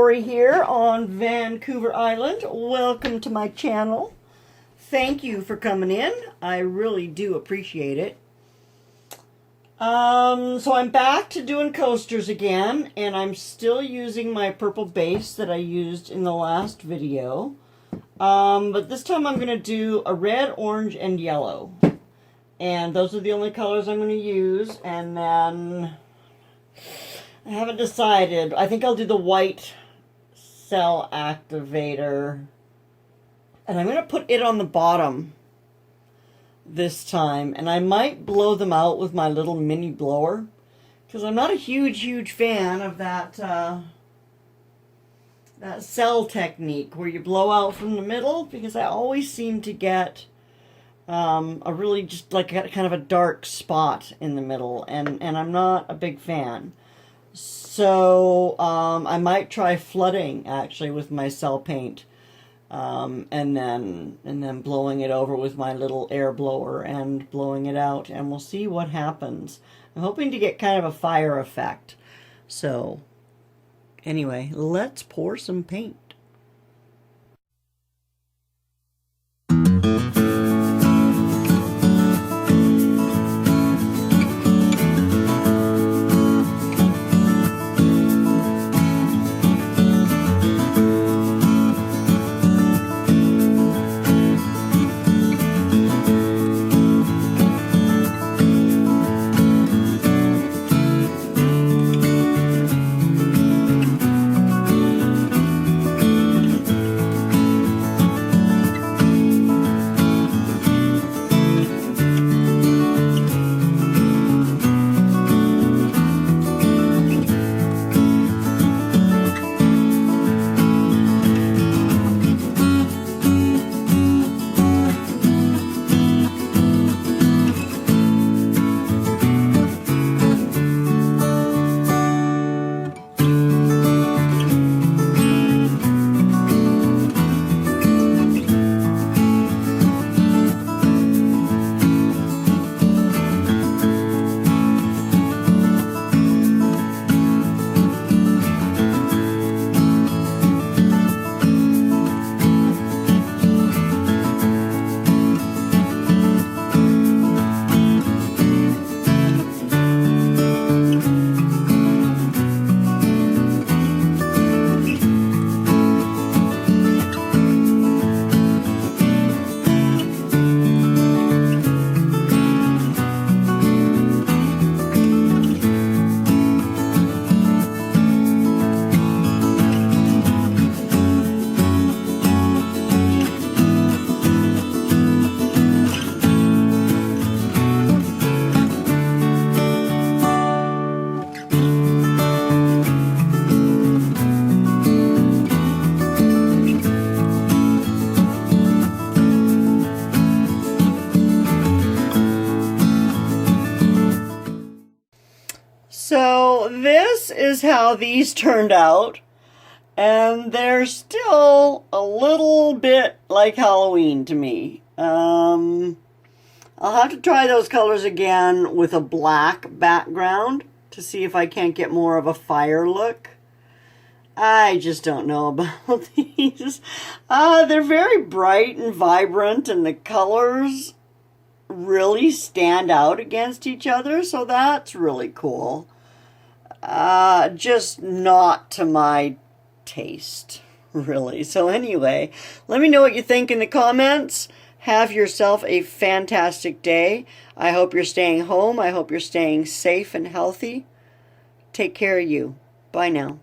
Lori here on Vancouver Island. Welcome to my channel. Thank you for coming in. I really do appreciate it. So I'm back to doing coasters again, and I'm still using my purple base that I used in the last video. But this time I'm going to do a red, orange, and yellow. And those are the only colors I'm going to use. And then I haven't decided. I think I'll do the white cell activator. And I'm going to put it on the bottom this time. And I might blow them out with my little mini blower. Because I'm not a huge fan of that, that cell technique where you blow out from the middle. Because I always seem to get a really just like kind of a dark spot in the middle, and I'm not a big fan. So I might try flooding actually with my cell paint, and then blowing it over with my little air blower and blowing it out, and we'll see what happens. I'm hoping to get kind of a fire effect. So anyway, let's pour some paint. So this is how these turned out, and they're still a little bit like Halloween to me. I'll have to try those colors again with a black background to see if I can't get more of a fire look. I just don't know about these. They're very bright and vibrant, and the colors really stand out against each other, so that's really cool. Just not to my taste, really. So anyway, let me know what you think in the comments. Have yourself a fantastic day. I hope you're staying home. I hope you're staying safe and healthy. Take care of you. Bye now.